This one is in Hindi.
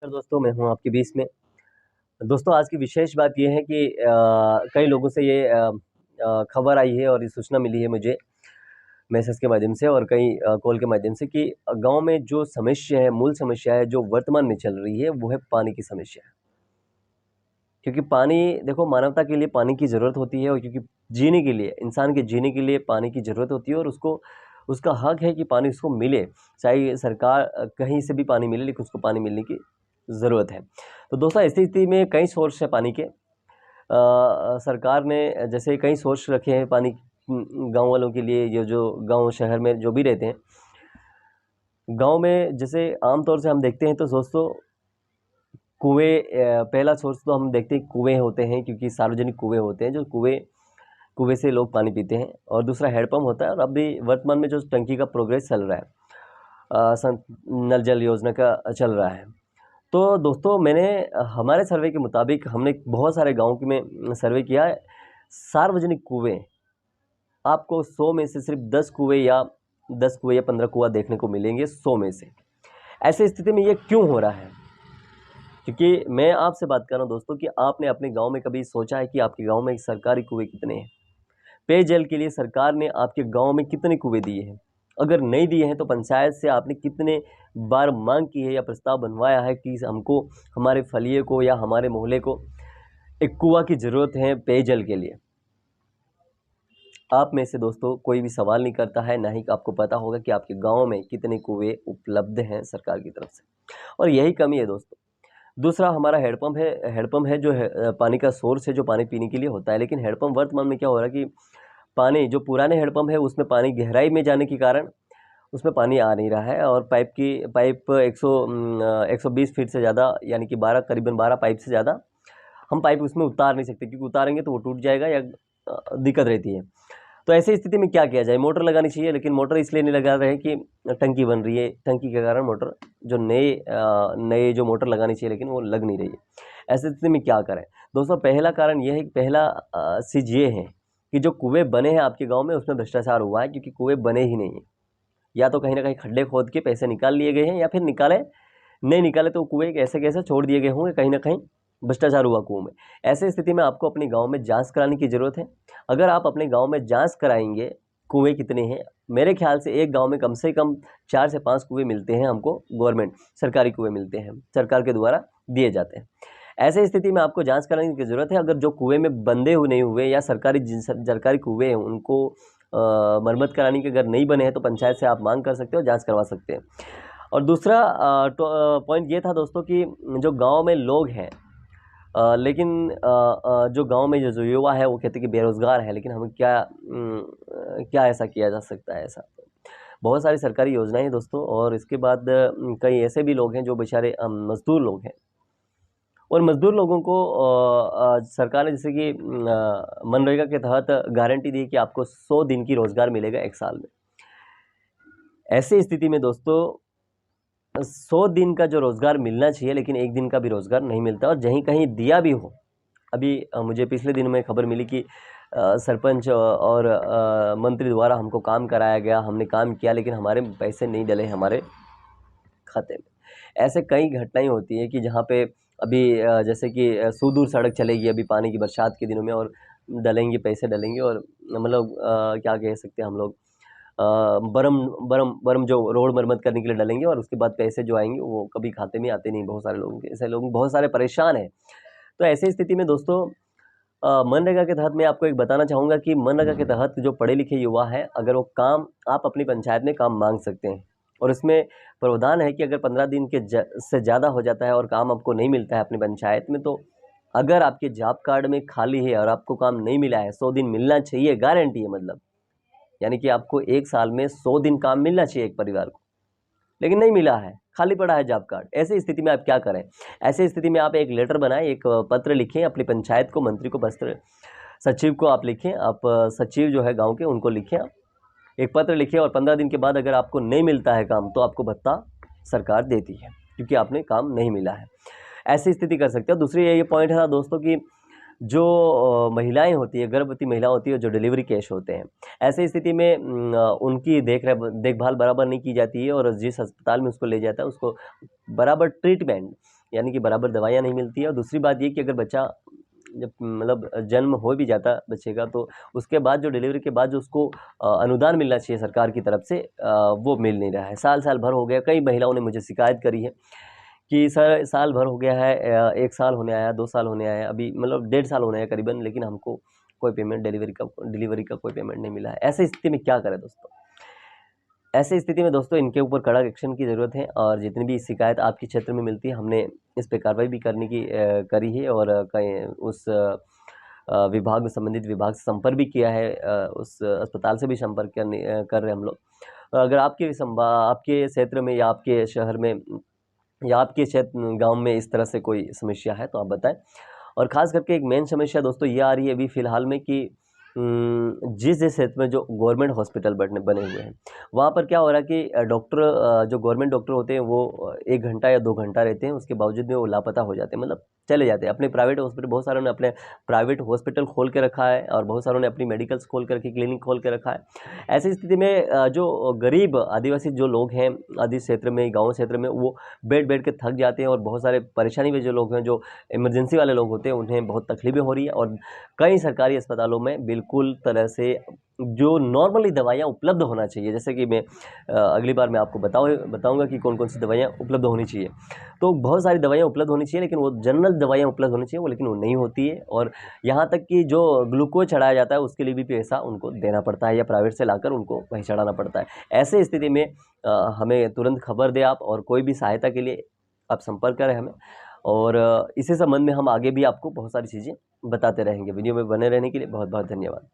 दोस्तों, मैं हूं आपके बीच में। दोस्तों, आज की विशेष बात ये है कि कई लोगों से ये खबर आई है और ये सूचना मिली है मुझे मैसेज के माध्यम से और कई कॉल के माध्यम से कि गांव में जो समस्या है, मूल समस्या है जो वर्तमान में चल रही है, वो है पानी की समस्या। क्योंकि पानी, देखो, मानवता के लिए पानी की ज़रूरत होती है और क्योंकि जीने के लिए, इंसान के जीने के लिए पानी की ज़रूरत होती है और उसको उसका हक है कि पानी उसको मिले। चाहे सरकार कहीं से भी पानी मिले, लेकिन उसको पानी मिलने की ज़रूरत है। तो दोस्तों, ऐसी स्थिति में कई सोर्स है पानी के। सरकार ने जैसे कई सोर्स रखे हैं पानी गांव वालों के लिए, ये जो गांव शहर में जो भी रहते हैं। गांव में जैसे आमतौर से हम देखते हैं तो दोस्तों, कुएं, पहला सोर्स तो हम देखते हैं कुएं होते हैं, क्योंकि सार्वजनिक कुएं होते हैं, जो कुएं कुएं से लोग पानी पीते हैं। और दूसरा हैंडपंप होता है, और अभी वर्तमान में जो टंकी का प्रोग्रेस चल रहा है, नल जल योजना का चल रहा है। तो दोस्तों, मैंने हमारे सर्वे के मुताबिक हमने बहुत सारे गाँव में सर्वे किया है। सार्वजनिक कुएं आपको 100 में से सिर्फ 10 कुएं या 15 कुआं देखने को मिलेंगे 100 में से। ऐसी स्थिति में ये क्यों हो रहा है? क्योंकि मैं आपसे बात कर रहा हूँ दोस्तों कि आपने अपने गांव में कभी सोचा है कि आपके गांव में सरकारी कुएं कितने हैं? पेयजल के लिए सरकार ने आपके गांव में कितने कुएं दिए हैं? अगर नहीं दिए हैं तो पंचायत से आपने कितने बार मांग की है या प्रस्ताव बनवाया है कि हमको, हमारे फलिए को या हमारे मोहल्ले को एक कुआं की ज़रूरत है पेयजल के लिए? आप में से दोस्तों कोई भी सवाल नहीं करता है, ना ही आपको पता होगा कि आपके गांव में कितने कुएं उपलब्ध हैं सरकार की तरफ से। और यही कमी है दोस्तों। दूसरा हमारा हैंडपंप है। हैंडपंप है जो है पानी का सोर्स है, जो पानी पीने के लिए होता है। लेकिन हैंडपंप वर्तमान में क्या हो रहा है कि पानी, जो पुराने हैंडपंप है उसमें पानी गहराई में जाने के कारण उसमें पानी आ नहीं रहा है, और पाइप 120 फीट से ज़्यादा, यानी कि करीबन 12 पाइप से ज़्यादा हम पाइप उसमें उतार नहीं सकते, क्योंकि उतारेंगे तो वो टूट जाएगा या दिक्कत रहती है। तो ऐसी स्थिति में क्या किया जाए? मोटर लगानी चाहिए, लेकिन मोटर इसलिए नहीं लगा रहे हैं कि टंकी बन रही है, टंकी के कारण मोटर, जो नए जो मोटर लगानी चाहिए, लेकिन वो लग नहीं रही है। ऐसी स्थिति में क्या करें? दोस्तों, पहला कारण ये है कि पहला चीज़ ये है कि जो कुएं बने हैं आपके गांव में, उसमें भ्रष्टाचार हुआ है, क्योंकि कुएं बने ही नहीं हैं। या तो कहीं ना कहीं खड्डे खोद के पैसे निकाल लिए गए हैं, या फिर नहीं निकाले तो कुएं ऐसे कैसे छोड़ दिए गए होंगे, कहीं ना कहीं भ्रष्टाचार हुआ कुओं में। ऐसे स्थिति में आपको अपने गांव में जांच कराने की ज़रूरत है। अगर आप अपने गांव में जांच कराएंगे कुएं कितने हैं, मेरे ख्याल से एक गांव में कम से कम 4 से 5 कुएं मिलते हैं हमको, गवर्नमेंट सरकारी कुएं मिलते हैं, सरकार के द्वारा दिए जाते हैं। ऐसे स्थिति में आपको जांच कराने की ज़रूरत है। अगर जो कुएं में बंदे हुए नहीं हुए, या सरकारी कुएं हैं उनको मरम्मत कराने के अगर नहीं बने हैं, तो पंचायत से आप मांग कर सकते हो, जांच करवा सकते हैं। और दूसरा पॉइंट ये था दोस्तों कि जो गांव में लोग हैं, लेकिन जो गांव में जो युवा है वो कहते हैं कि बेरोजगार है, लेकिन हमें क्या ऐसा किया जा सकता है? ऐसा बहुत सारी सरकारी योजनाएं हैं दोस्तों। और इसके बाद कई ऐसे भी लोग हैं जो बेचारे मजदूर लोग हैं, और मजदूर लोगों को सरकार ने जैसे कि मनरेगा के तहत गारंटी दी कि आपको 100 दिन की रोजगार मिलेगा 1 साल में। ऐसी स्थिति में दोस्तों, 100 दिन का जो रोजगार मिलना चाहिए, लेकिन 1 दिन का भी रोजगार नहीं मिलता, और जहीं कहीं दिया भी हो। अभी मुझे पिछले दिन में खबर मिली कि सरपंच और मंत्री द्वारा हमको काम कराया गया, हमने काम किया, लेकिन हमारे पैसे नहीं डले हमारे खाते में। ऐसे कई घटनाएं होती हैं कि जहाँ पे अभी जैसे कि सुदूर सड़क चलेगी अभी पानी की बरसात के दिनों में, और डलेंगे, पैसे डलेंगे, और मतलब क्या कह सकते हैं हम लोग, बरम बरम बरम जो रोड मरम्मत करने के लिए डलेंगे, और उसके बाद पैसे जो आएंगे वो कभी खाते में आते नहीं। बहुत सारे लोगों के, ऐसे लोग बहुत सारे परेशान हैं। तो ऐसी स्थिति में दोस्तों, मनरेगा के तहत मैं आपको एक बताना चाहूँगा कि मनरेगा के तहत जो पढ़े लिखे युवा हैं, अगर वो काम, आप अपनी पंचायत में काम मांग सकते हैं, और इसमें प्रावधान है कि अगर 15 दिन से ज़्यादा हो जाता है और काम आपको नहीं मिलता है अपनी पंचायत में, तो अगर आपके जॉब कार्ड में खाली है और आपको काम नहीं मिला है, 100 दिन मिलना चाहिए, गारंटी है मतलब, यानी कि आपको 1 साल में 100 दिन काम मिलना चाहिए एक परिवार को, लेकिन नहीं मिला है, खाली पड़ा है जॉब कार्ड। ऐसी स्थिति में आप क्या करें? ऐसी स्थिति में आप एक लेटर बनाएं, एक पत्र लिखें अपनी पंचायत को, मंत्री को, पत्र सचिव को आप लिखें, आप सचिव जो है गांव के उनको लिखें, आप एक पत्र लिखें, और 15 दिन के बाद अगर आपको नहीं मिलता है काम, तो आपको भत्ता सरकार देती है, क्योंकि आपने काम नहीं मिला है। ऐसी स्थिति कर सकते हो। दूसरी ये पॉइंट है दोस्तों कि जो महिलाएं होती है, गर्भवती महिला होती है, जो डिलीवरी केस होते हैं, ऐसी स्थिति में उनकी देखभाल बराबर नहीं की जाती है, और जिस अस्पताल में उसको ले जाता है उसको बराबर ट्रीटमेंट यानी कि बराबर दवाइयाँ नहीं मिलती है। और दूसरी बात ये कि अगर बच्चा जब मतलब जन्म हो भी जाता बच्चे का, तो उसके बाद जो डिलीवरी के बाद जो उसको अनुदान मिलना चाहिए सरकार की तरफ से, वो मिल नहीं रहा है। साल साल भर हो गया, कई महिलाओं ने मुझे शिकायत करी है कि सर साल भर हो गया है, 1 साल होने आया, 2 साल होने आया, अभी मतलब 1.5 साल होने आया करीबन, लेकिन हमको कोई पेमेंट डिलीवरी का कोई पेमेंट नहीं मिला है। ऐसी स्थिति में क्या करें दोस्तों? ऐसी स्थिति में दोस्तों इनके ऊपर कड़ा एक्शन की ज़रूरत है, और जितनी भी शिकायत आपके क्षेत्र में मिलती है, हमने इस पे कार्रवाई भी करने की करी है, और कहीं उस विभाग में, संबंधित विभाग से संपर्क भी किया है, उस अस्पताल से भी संपर्क कर रहे हैं हम लोग। अगर आपके क्षेत्र में, या आपके शहर में, या आपके क्षेत्र गाँव में इस तरह से कोई समस्या है तो आप बताएँ। और ख़ास करके एक मेन समस्या दोस्तों ये आ रही है अभी फ़िलहाल में कि जिस क्षेत्र में जो गवर्नमेंट हॉस्पिटल बने हुए हैं, वहाँ पर क्या हो रहा है कि डॉक्टर, जो गवर्नमेंट डॉक्टर होते हैं वो 1 घंटा या 2 घंटा रहते हैं, उसके बावजूद भी वो लापता हो जाते हैं, मतलब चले जाते हैं अपने प्राइवेट हॉस्पिटल। बहुत सारों ने अपने प्राइवेट हॉस्पिटल खोल के रखा है, और बहुत सारों ने अपनी मेडिकल्स खोल के रखी, क्लिनिक खोल के रखा है। ऐसी स्थिति में जो गरीब आदिवासी जो लोग हैं आदि क्षेत्र में, गाँव क्षेत्र में, वो बैठ के थक जाते हैं, और बहुत सारे परेशानी में जो लोग हैं, जो इमरजेंसी वाले लोग होते हैं, उन्हें बहुत तकलीफ़ें हो रही है। और कई सरकारी अस्पतालों में बिल्कुल तरह से जो नॉर्मली दवाइयाँ उपलब्ध होना चाहिए, जैसे कि मैं अगली बार मैं आपको बताऊँगा कि कौन-कौन सी दवाइयाँ उपलब्ध होनी चाहिए। तो बहुत सारी दवाइयाँ उपलब्ध होनी चाहिए, लेकिन वो जनरल दवाइयाँ उपलब्ध होनी चाहिए, लेकिन वो नहीं होती है। और यहाँ तक कि जो ग्लूकोज़ चढ़ाया जाता है, उसके लिए भी पैसा उनको देना पड़ता है, या प्राइवेट से लाकर उनको वहीं चढ़ाना पड़ता है। ऐसे स्थिति में हमें तुरंत खबर दें आप, और कोई भी सहायता के लिए आप संपर्क करें हमें। और इसी संबंध में हम आगे भी आपको बहुत सारी चीज़ें बताते रहेंगे। वीडियो में बने रहने के लिए बहुत-बहुत धन्यवाद।